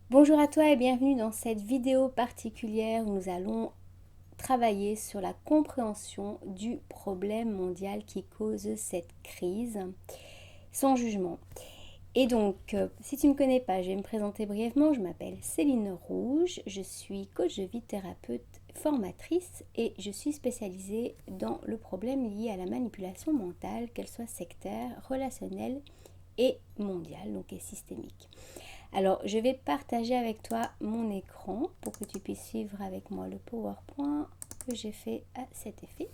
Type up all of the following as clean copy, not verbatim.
Bonjour à toi et bienvenue dans cette vidéo particulière où nous allons travailler sur la compréhension du problème mondial qui cause cette crise, sans jugement. Et donc, si tu ne me connais pas, je vais me présenter brièvement. Je m'appelle Céline Rouge, je suis coach de vie, thérapeute, formatrice et je suis spécialisée dans le problème lié à la manipulation mentale, qu'elle soit sectaire, relationnelle et mondiale, donc et systémique. Alors, je vais partager avec toi mon écran pour que tu puisses suivre avec moi le PowerPoint que j'ai fait à cet effet.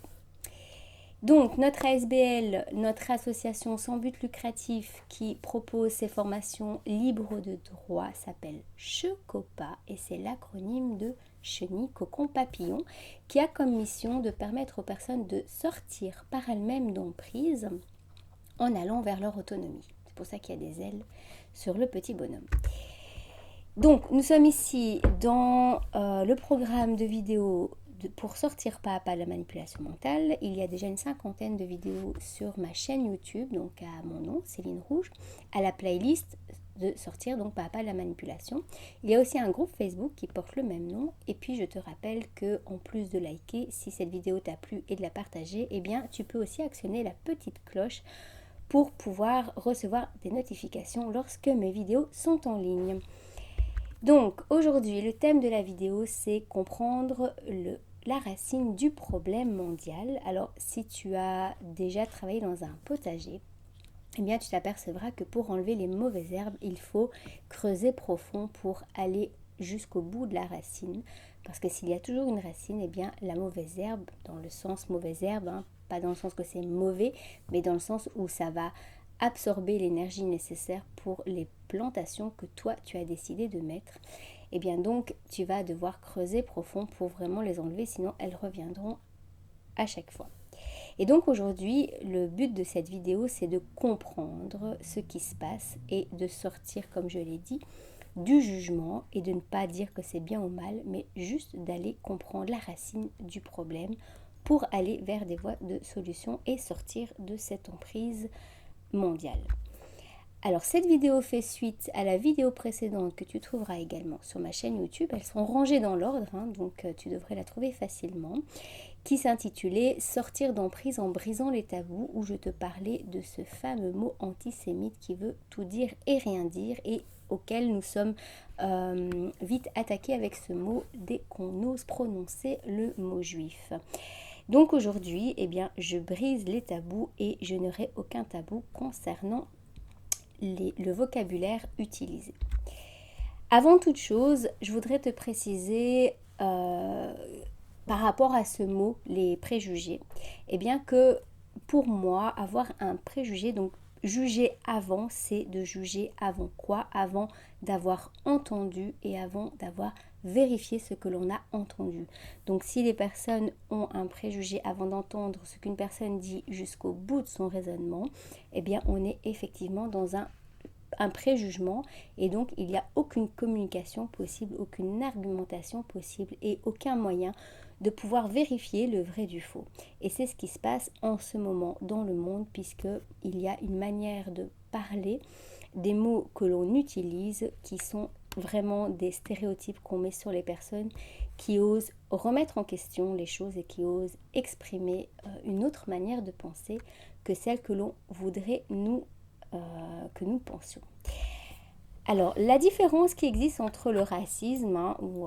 Donc, notre ASBL, notre association sans but lucratif qui propose ces formations libres de droit, s'appelle CHECOPA et c'est l'acronyme de Chenille Cocon Papillon qui a comme mission de permettre aux personnes de sortir par elles-mêmes d'emprise en allant vers leur autonomie. C'est pour ça qu'il y a des ailes sur le petit bonhomme. Donc, nous sommes ici dans le programme de vidéos pour sortir pas à pas de la manipulation mentale. Il y a déjà une cinquantaine de vidéos sur ma chaîne YouTube, donc à mon nom, Céline Rouge, à la playlist de sortir donc pas à pas de la manipulation. Il y a aussi un groupe Facebook qui porte le même nom. Et puis, je te rappelle que en plus de liker, si cette vidéo t'a plu et de la partager, eh bien, tu peux aussi actionner la petite cloche pour pouvoir recevoir des notifications lorsque mes vidéos sont en ligne. Donc aujourd'hui, le thème de la vidéo, c'est comprendre la racine du problème mondial. Alors si tu as déjà travaillé dans un potager, eh bien tu t'apercevras que pour enlever les mauvaises herbes, il faut creuser profond pour aller jusqu'au bout de la racine. Parce que s'il y a toujours une racine, eh bien la mauvaise herbe, dans le sens mauvaise herbe, pas dans le sens que c'est mauvais, mais dans le sens où ça va absorber l'énergie nécessaire pour les plantations que toi tu as décidé de mettre. Et bien donc tu vas devoir creuser profond pour vraiment les enlever, sinon elles reviendront à chaque fois. Et donc aujourd'hui, le but de cette vidéo, c'est de comprendre ce qui se passe et de sortir, comme je l'ai dit, du jugement et de ne pas dire que c'est bien ou mal, mais juste d'aller comprendre la racine du problème pour aller vers des voies de solution et sortir de cette emprise mondiale. Alors cette vidéo fait suite à la vidéo précédente que tu trouveras également sur ma chaîne YouTube. Elles sont rangées dans l'ordre, donc tu devrais la trouver facilement, qui s'intitulait Sortir d'emprise en brisant les tabous, où je te parlais de ce fameux mot antisémite qui veut tout dire et rien dire et auquel nous sommes vite attaqués avec ce mot dès qu'on ose prononcer le mot juif. Donc aujourd'hui, eh bien, je brise les tabous et je n'aurai aucun tabou concernant le vocabulaire utilisé. Avant toute chose, je voudrais te préciser par rapport à ce mot, les préjugés, eh bien que pour moi, avoir un préjugé, donc juger avant, c'est de juger avant quoi? Avant d'avoir entendu et avant d'avoir vérifié ce que l'on a entendu. Donc si les personnes ont un préjugé avant d'entendre ce qu'une personne dit jusqu'au bout de son raisonnement, eh bien on est effectivement dans un préjugement et donc il n'y a aucune communication possible, aucune argumentation possible et aucun moyen de pouvoir vérifier le vrai du faux. Et c'est ce qui se passe en ce moment dans le monde puisqu'il y a une manière de parler, des mots que l'on utilise qui sont vraiment des stéréotypes qu'on met sur les personnes qui osent remettre en question les choses et qui osent exprimer une autre manière de penser que celle que l'on voudrait que nous pensions. Alors, la différence qui existe entre le racisme ou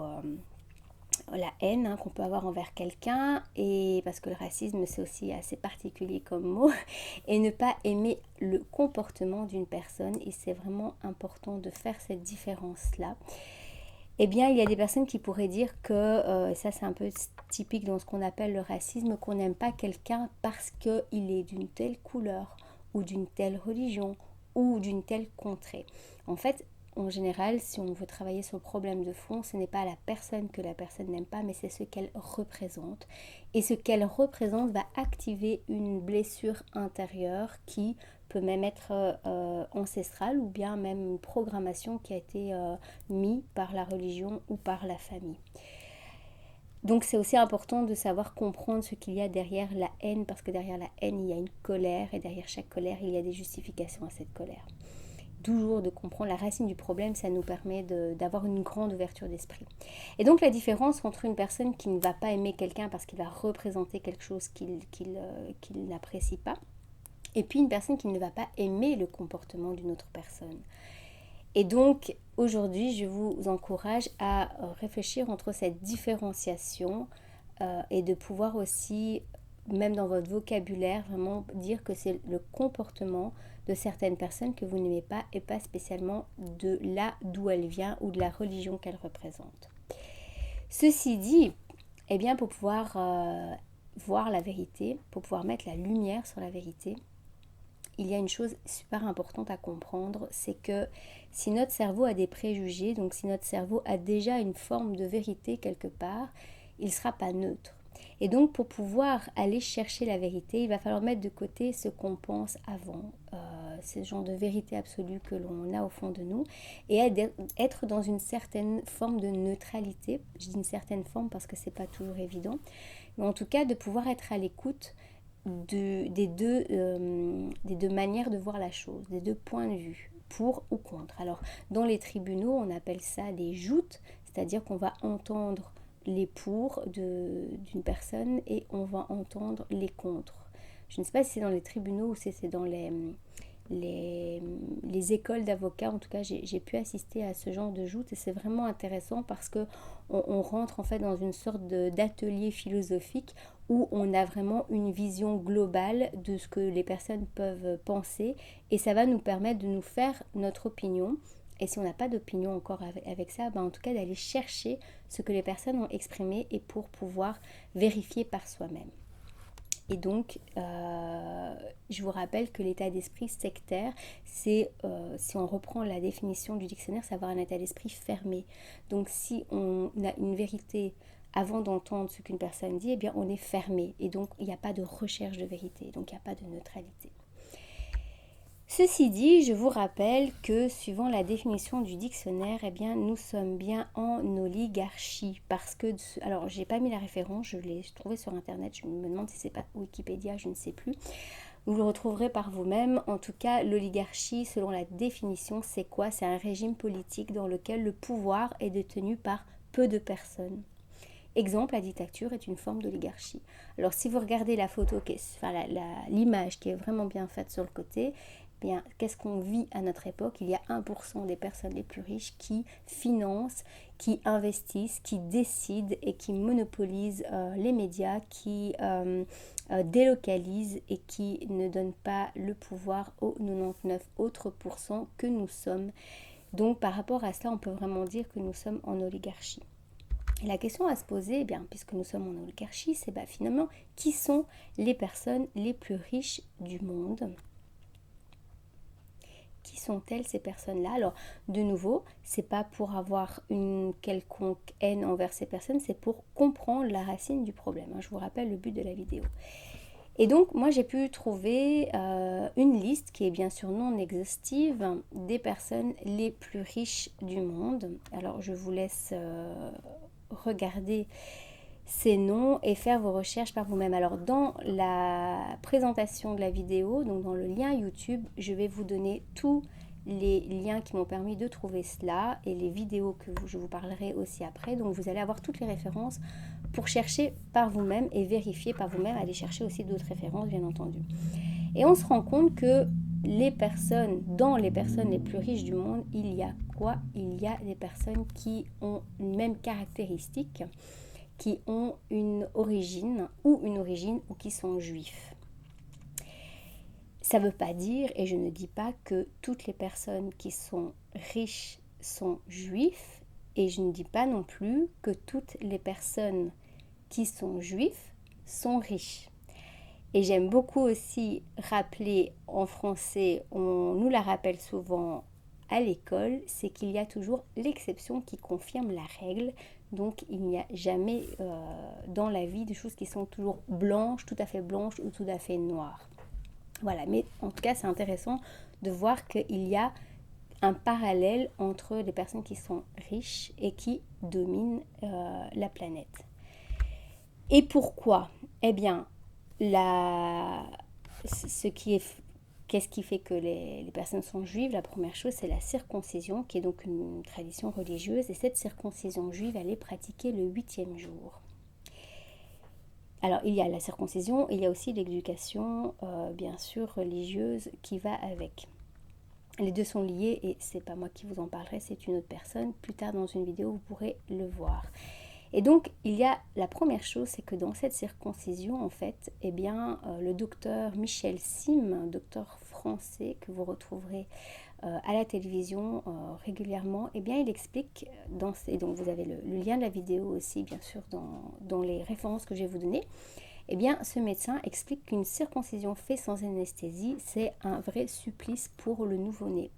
la haine qu'on peut avoir envers quelqu'un, et parce que le racisme c'est aussi assez particulier comme mot, et ne pas aimer le comportement d'une personne, et c'est vraiment important de faire cette différence-là. Eh bien, il y a des personnes qui pourraient dire que, ça c'est un peu typique dans ce qu'on appelle le racisme, qu'on n'aime pas quelqu'un parce qu'il est d'une telle couleur, ou d'une telle religion, ou d'une telle contrée. En fait, en général, si on veut travailler sur le problème de fond, ce n'est pas la personne que la personne n'aime pas, mais c'est ce qu'elle représente. Et ce qu'elle représente va activer une blessure intérieure qui peut même être ancestrale ou bien même une programmation qui a été mise par la religion ou par la famille. Donc c'est aussi important de savoir comprendre ce qu'il y a derrière la haine, parce que derrière la haine, il y a une colère, et derrière chaque colère, il y a des justifications à cette colère. toujours de comprendre la racine du problème, ça nous permet d'avoir une grande ouverture d'esprit. Et donc la différence entre une personne qui ne va pas aimer quelqu'un parce qu'il va représenter quelque chose qu'il n'apprécie pas, et puis une personne qui ne va pas aimer le comportement d'une autre personne. Et donc aujourd'hui, je vous encourage à réfléchir entre cette différenciation et de pouvoir aussi, même dans votre vocabulaire, vraiment dire que c'est le comportement de certaines personnes que vous n'aimez pas et pas spécialement de là d'où elle vient ou de la religion qu'elle représente. Ceci dit, eh bien pour pouvoir voir la vérité, pour pouvoir mettre la lumière sur la vérité, il y a une chose super importante à comprendre, c'est que si notre cerveau a des préjugés, donc si notre cerveau a déjà une forme de vérité quelque part, il ne sera pas neutre. Et donc pour pouvoir aller chercher la vérité, il va falloir mettre de côté ce qu'on pense avant, ce genre de vérité absolue que l'on a au fond de nous, et être dans une certaine forme de neutralité. Je dis une certaine forme parce que ce n'est pas toujours évident, mais en tout cas de pouvoir être à l'écoute des deux manières de voir la chose, des deux points de vue, pour ou contre. Alors, dans les tribunaux, on appelle ça des joutes, c'est-à-dire qu'on va entendre les pour d'une personne et on va entendre les contre. Je ne sais pas si c'est dans les tribunaux ou si c'est dans les écoles d'avocats. En tout cas, j'ai pu assister à ce genre de joute et c'est vraiment intéressant parce que on rentre en fait dans une sorte d'atelier philosophique où on a vraiment une vision globale de ce que les personnes peuvent penser et ça va nous permettre de nous faire notre opinion. Et si on n'a pas d'opinion encore avec ça, en tout cas d'aller chercher ce que les personnes ont exprimé et pour pouvoir vérifier par soi-même. Et donc, je vous rappelle que l'état d'esprit sectaire, c'est, si on reprend la définition du dictionnaire, c'est avoir un état d'esprit fermé. Donc, si on a une vérité avant d'entendre ce qu'une personne dit, eh bien, on est fermé. Et donc, il n'y a pas de recherche de vérité, donc il n'y a pas de neutralité. Ceci dit, je vous rappelle que suivant la définition du dictionnaire, eh bien, nous sommes bien en oligarchie parce que, alors j'ai pas mis la référence, je l'ai trouvée sur internet, je me demande si c'est pas Wikipédia, je ne sais plus. Vous le retrouverez par vous-même. En tout cas, l'oligarchie, selon la définition, c'est quoi? C'est un régime politique dans lequel le pouvoir est détenu par peu de personnes. Exemple, la dictature est une forme d'oligarchie. Alors si vous regardez la photo, l'image qui est vraiment bien faite sur le côté, bien, qu'est-ce qu'on vit à notre époque? Il y a 1% des personnes les plus riches qui financent, qui investissent, qui décident et qui monopolisent les médias, qui délocalisent et qui ne donnent pas le pouvoir aux 99 autres pourcents que nous sommes. Donc par rapport à cela, on peut vraiment dire que nous sommes en oligarchie. Et la question à se poser, eh bien, puisque nous sommes en oligarchie, c'est finalement qui sont les personnes les plus riches du monde? Qui sont-elles ces personnes-là? Alors, de nouveau, c'est pas pour avoir une quelconque haine envers ces personnes, c'est pour comprendre la racine du problème. Je vous rappelle le but de la vidéo. Et donc, moi, j'ai pu trouver une liste qui est bien sûr non exhaustive des personnes les plus riches du monde. Alors, je vous laisse regarder ces noms et faire vos recherches par vous-même. Alors dans la présentation de la vidéo, donc dans le lien YouTube, je vais vous donner tous les liens qui m'ont permis de trouver cela et les vidéos que je vous parlerai aussi après. Donc vous allez avoir toutes les références pour chercher par vous-même et vérifier par vous-même, aller chercher aussi d'autres références bien entendu. Et on se rend compte que dans les personnes les plus riches du monde, il y a quoi? Il y a des personnes qui ont une même caractéristique, qui ont une origine ou qui sont juifs. Ça ne veut pas dire, et je ne dis pas que toutes les personnes qui sont riches sont juifs, et je ne dis pas non plus que toutes les personnes qui sont juifs sont riches. Et j'aime beaucoup aussi rappeler en français, on nous la rappelle souvent à l'école, c'est qu'il y a toujours l'exception qui confirme la règle. Donc il n'y a jamais dans la vie des choses qui sont toujours blanches, tout à fait blanches ou tout à fait noires. Voilà, mais en tout cas c'est intéressant de voir qu'il y a un parallèle entre les personnes qui sont riches et qui dominent la planète. Et pourquoi? Eh bien, ce qui est Qu'est-ce qui fait que les personnes sont juives? La première chose, c'est la circoncision, qui est donc une tradition religieuse. Et cette circoncision juive, elle est pratiquée le 8e jour. Alors, il y a la circoncision, il y a aussi l'éducation, bien sûr, religieuse qui va avec. Les deux sont liés et c'est pas moi qui vous en parlerai, c'est une autre personne. Plus tard dans une vidéo, vous pourrez le voir. Et donc, il y a la première chose, c'est que dans cette circoncision, en fait, eh bien, le docteur Michel Sim, docteur français que vous retrouverez à la télévision régulièrement, eh bien, il explique, et donc vous avez le lien de la vidéo aussi, bien sûr, dans les références que je vais vous donner, eh bien, ce médecin explique qu'une circoncision faite sans anesthésie, c'est un vrai supplice pour le nouveau-né.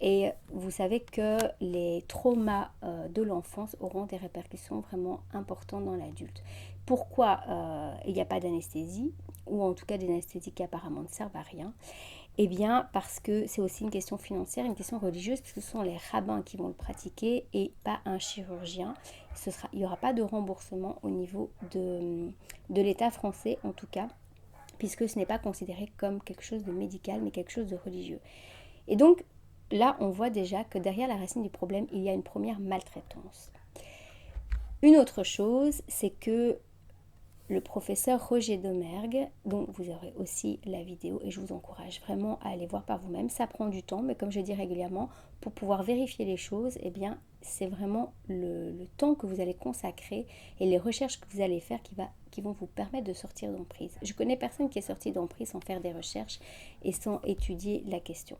Et vous savez que les traumas de l'enfance auront des répercussions vraiment importantes dans l'adulte. Pourquoi il n'y a pas d'anesthésie, ou en tout cas des anesthésies qui apparemment ne servent à rien? Eh bien, parce que c'est aussi une question financière, une question religieuse, puisque ce sont les rabbins qui vont le pratiquer et pas un chirurgien. Il n'y aura pas de remboursement au niveau de l'État français, en tout cas, puisque ce n'est pas considéré comme quelque chose de médical, mais quelque chose de religieux. Et donc, là, on voit déjà que derrière la racine du problème, il y a une première maltraitance. Une autre chose, c'est que le professeur Roger Domergue, dont vous aurez aussi la vidéo, et je vous encourage vraiment à aller voir par vous-même. Ça prend du temps, mais comme je dis régulièrement, pour pouvoir vérifier les choses, eh bien, c'est vraiment le temps que vous allez consacrer et les recherches que vous allez faire qui vont vous permettre de sortir d'emprise. Je connais personne qui est sorti d'emprise sans faire des recherches et sans étudier la question.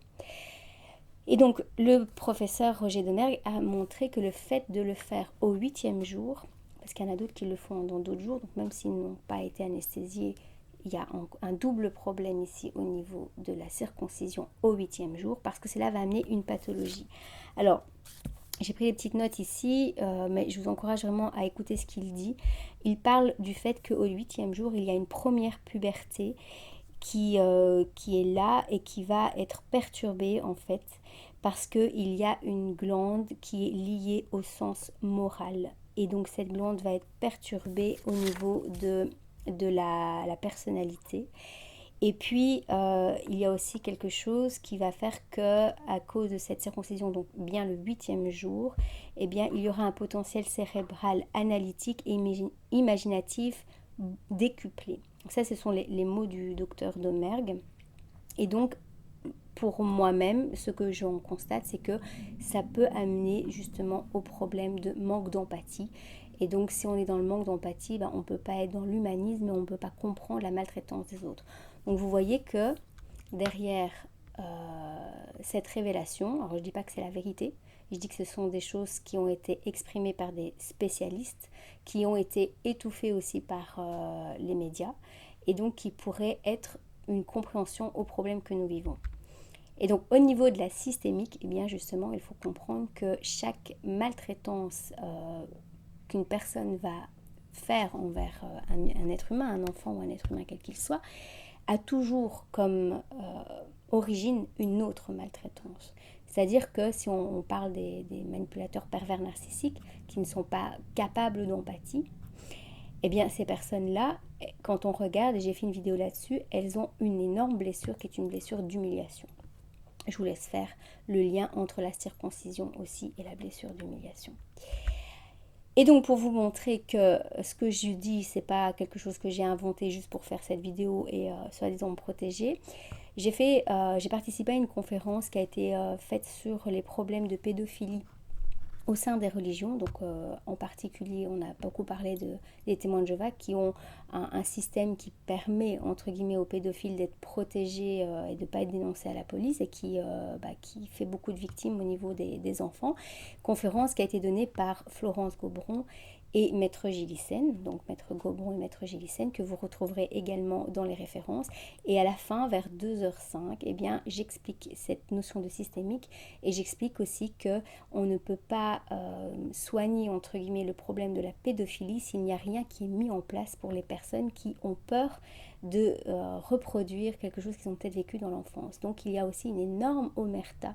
Et donc, le professeur Roger Domergue a montré que le fait de le faire au 8e jour, parce qu'il y en a d'autres qui le font dans d'autres jours, donc même s'ils n'ont pas été anesthésiés, il y a un double problème ici au niveau de la circoncision au 8e jour, parce que cela va amener une pathologie. Alors, j'ai pris les petites notes ici, mais je vous encourage vraiment à écouter ce qu'il dit. Il parle du fait qu'au 8e jour, il y a une première puberté qui est là et qui va être perturbée en fait parce qu'il y a une glande qui est liée au sens moral. Et donc cette glande va être perturbée au niveau de la personnalité. Et puis, il y a aussi quelque chose qui va faire que, à cause de cette circoncision, donc bien le 8e jour, eh bien, il y aura un potentiel cérébral analytique et imaginatif décuplé. Donc ça, ce sont les mots du docteur Domergue. Et donc, pour moi-même, ce que j'en constate, c'est que ça peut amener justement au problème de manque d'empathie. Et donc, si on est dans le manque d'empathie, on ne peut pas être dans l'humanisme, mais on ne peut pas comprendre la maltraitance des autres. Donc, vous voyez que derrière cette révélation, alors je ne dis pas que c'est la vérité, je dis que ce sont des choses qui ont été exprimées par des spécialistes, qui ont été étouffées aussi par les médias, et donc qui pourraient être une compréhension aux problèmes que nous vivons. Et donc au niveau de la systémique, eh bien justement, il faut comprendre que chaque maltraitance qu'une personne va faire envers un être humain, un enfant ou un être humain quel qu'il soit, a toujours comme origine une autre maltraitance. C'est-à-dire que si on parle des manipulateurs pervers narcissiques qui ne sont pas capables d'empathie, eh bien ces personnes-là, quand on regarde, et j'ai fait une vidéo là-dessus, elles ont une énorme blessure qui est une blessure d'humiliation. Je vous laisse faire le lien entre la circoncision aussi et la blessure d'humiliation. Et donc pour vous montrer que ce que je dis, c'est pas quelque chose que j'ai inventé juste pour faire cette vidéo et soi-disant me protéger, j'ai participé à une conférence qui a été faite sur les problèmes de pédophilie au sein des religions. Donc en particulier, on a beaucoup parlé des témoins de Jéhovah qui ont un système qui permet, entre guillemets, aux pédophiles d'être protégés et de ne pas être dénoncés à la police et qui fait beaucoup de victimes au niveau des enfants. Conférence qui a été donnée par Florence Gobron et Maître Gillissen, donc Maître Gobron et Maître Gillissen, que vous retrouverez également dans les références. Et à la fin, vers 2h05, eh bien, j'explique cette notion de systémique et j'explique aussi qu'on ne peut pas soigner, entre guillemets, le problème de la pédophilie s'il n'y a rien qui est mis en place pour les personnes qui ont peur de reproduire quelque chose qu'ils ont peut-être vécu dans l'enfance. Donc il y a aussi une énorme omerta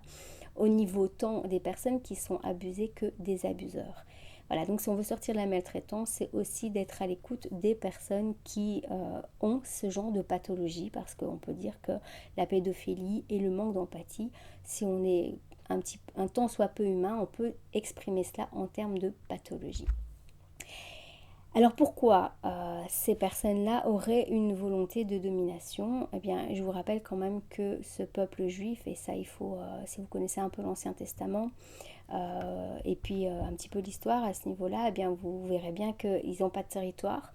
au niveau tant des personnes qui sont abusées que des abuseurs. Voilà, donc si on veut sortir de la maltraitance, c'est aussi d'être à l'écoute des personnes qui ont ce genre de pathologie, parce qu'on peut dire que la pédophilie et le manque d'empathie, si on est un tant soit peu humain, on peut exprimer cela en termes de pathologie. Alors pourquoi ces personnes-là auraient une volonté de domination? Eh bien, je vous rappelle quand même que ce peuple juif, et ça il faut, si vous connaissez un peu l'Ancien Testament, et puis un petit peu l'histoire à ce niveau-là, eh bien vous verrez bien qu'ils n'ont pas de territoire.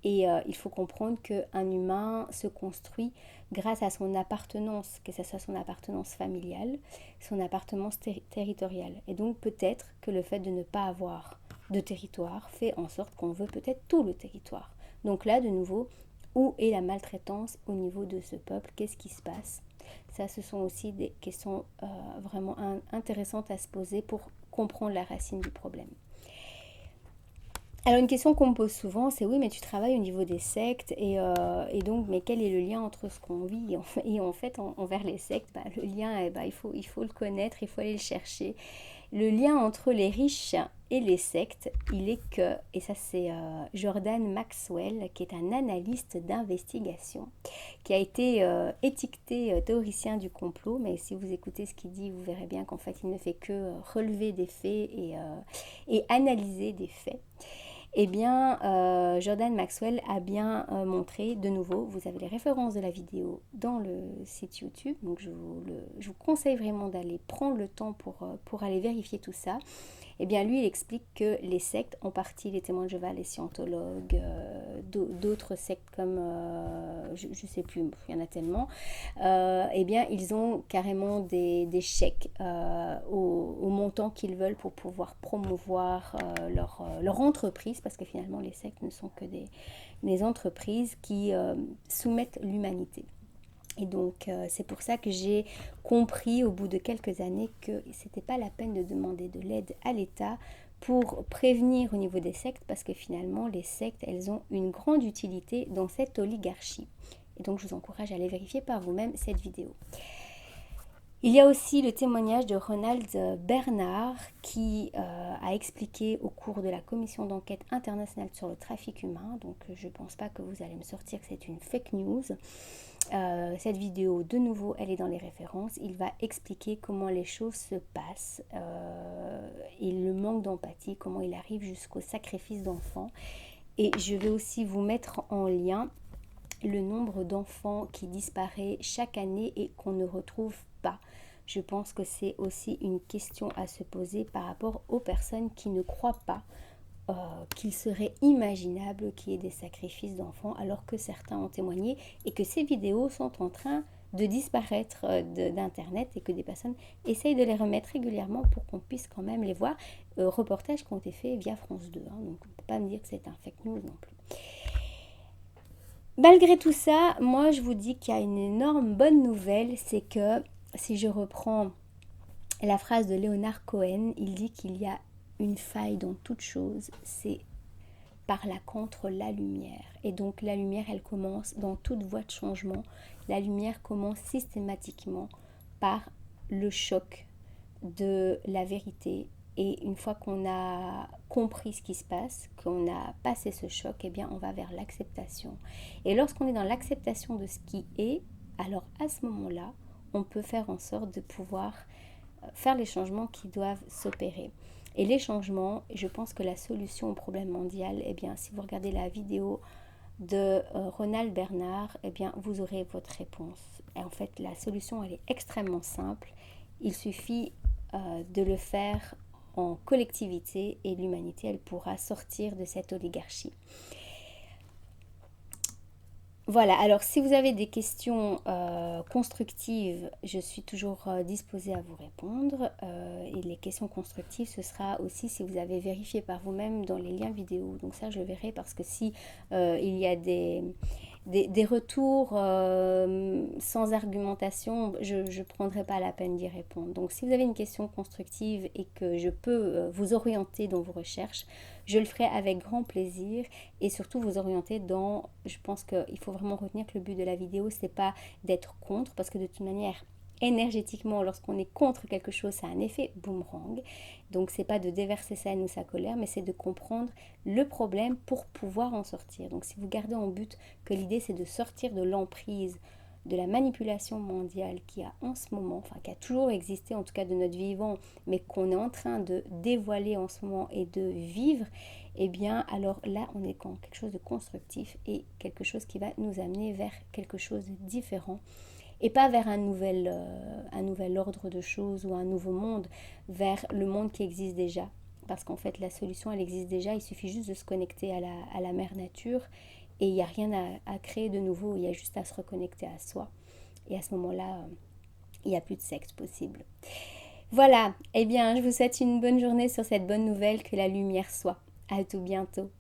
Et il faut comprendre qu'un humain se construit grâce à son appartenance, que ce soit son appartenance familiale, son appartenance territoriale. Et donc peut-être que le fait de ne pas avoir de territoire fait en sorte qu'on veut peut-être tout le territoire. Donc là, de nouveau, où est la maltraitance au niveau de ce peuple? Qu'est-ce qui se passe? Ça, ce sont aussi des questions vraiment intéressantes à se poser pour comprendre la racine du problème. Alors une question qu'on me pose souvent, c'est oui, mais tu travailles au niveau des sectes et donc, mais quel est le lien entre ce qu'on vit et en fait envers les sectes? Le lien, il faut le connaître, il faut aller le chercher. Le lien entre les riches et les sectes, il est que, et ça c'est Jordan Maxwell, qui est un analyste d'investigation, qui a été étiqueté théoricien du complot, mais si vous écoutez ce qu'il dit, vous verrez bien qu'en fait il ne fait que relever des faits et analyser des faits. Eh bien, Jordan Maxwell a bien montré, de nouveau, vous avez les références de la vidéo dans le site YouTube, donc je vous conseille vraiment d'aller prendre le temps pour aller vérifier tout ça. Eh bien, lui, il explique que les sectes, en partie les témoins de Jéhovah, les scientologues, d'autres sectes comme, je ne sais plus, il y en a tellement, eh bien, ils ont carrément des chèques au montant qu'ils veulent pour pouvoir promouvoir leur entreprise, parce que finalement, les sectes ne sont que des entreprises qui soumettent l'humanité. Et donc, c'est pour ça que j'ai compris au bout de quelques années que c'était pas la peine de demander de l'aide à l'État pour prévenir au niveau des sectes, parce que finalement, les sectes, elles ont une grande utilité dans cette oligarchie. Et donc, je vous encourage à aller vérifier par vous-même cette vidéo. Il y a aussi le témoignage de Ronald Bernard qui a expliqué au cours de la commission d'enquête internationale sur le trafic humain, donc je ne pense pas que vous allez me sortir que c'est une fake news. Cette vidéo, de nouveau, elle est dans les références. Il va expliquer comment les choses se passent et le manque d'empathie, comment il arrive jusqu'au sacrifice d'enfants. Et je vais aussi vous mettre en lien le nombre d'enfants qui disparaît chaque année et qu'on ne retrouve pas. Je pense que c'est aussi une question à se poser par rapport aux personnes qui ne croient pas qu'il serait imaginable qu'il y ait des sacrifices d'enfants, alors que certains ont témoigné et que ces vidéos sont en train de disparaître d'internet et que des personnes essayent de les remettre régulièrement pour qu'on puisse quand même les voir. Reportages qui ont été faits via France 2, donc on ne peut pas me dire que c'est un fake news non plus. Malgré tout ça, moi je vous dis qu'il y a une énorme bonne nouvelle, c'est que si je reprends la phrase de Leonard Cohen, il dit qu'il y a une faille dans toute chose, c'est par là contre la lumière. Et donc la lumière, elle commence dans toute voie de changement. La lumière commence systématiquement par le choc de la vérité. Et une fois qu'on a compris ce qui se passe, qu'on a passé ce choc, eh bien on va vers l'acceptation. Et lorsqu'on est dans l'acceptation de ce qui est, alors à ce moment-là, on peut faire en sorte de pouvoir faire les changements qui doivent s'opérer. Et les changements, je pense que la solution au problème mondial, eh bien, si vous regardez la vidéo de Ronald Bernard, eh bien, vous aurez votre réponse. Et en fait, la solution, elle est extrêmement simple. Il suffit de le faire en collectivité et l'humanité, elle pourra sortir de cette oligarchie. Voilà, alors si vous avez des questions constructives, je suis toujours disposée à vous répondre. Et les questions constructives, ce sera aussi si vous avez vérifié par vous-même dans les liens vidéo. Donc ça, je verrai parce que si il y a des retours sans argumentation, je ne prendrai pas la peine d'y répondre. Donc si vous avez une question constructive et que je peux vous orienter dans vos recherches, je le ferai avec grand plaisir et surtout vous orienter dans, je pense qu'il faut vraiment retenir que le but de la vidéo, c'est pas d'être contre, parce que de toute manière, énergétiquement, lorsqu'on est contre quelque chose, ça a un effet boomerang. Donc c'est pas de déverser sa haine ou sa colère, mais c'est de comprendre le problème pour pouvoir en sortir. Donc si vous gardez en but que l'idée c'est de sortir de l'emprise, de la manipulation mondiale qui a en ce moment, enfin qui a toujours existé en tout cas de notre vivant, mais qu'on est en train de dévoiler en ce moment et de vivre, eh bien alors là on est dans quelque chose de constructif et quelque chose qui va nous amener vers quelque chose de différent et pas vers un nouvel ordre de choses ou un nouveau monde, vers le monde qui existe déjà. Parce qu'en fait, la solution, elle existe déjà. Il suffit juste de se connecter à la mère nature. Et il n'y a rien à créer de nouveau. Il y a juste à se reconnecter à soi. Et à ce moment-là, il n'y a plus de sexe possible. Voilà. Eh bien, je vous souhaite une bonne journée sur cette bonne nouvelle. Que la lumière soit. À tout bientôt.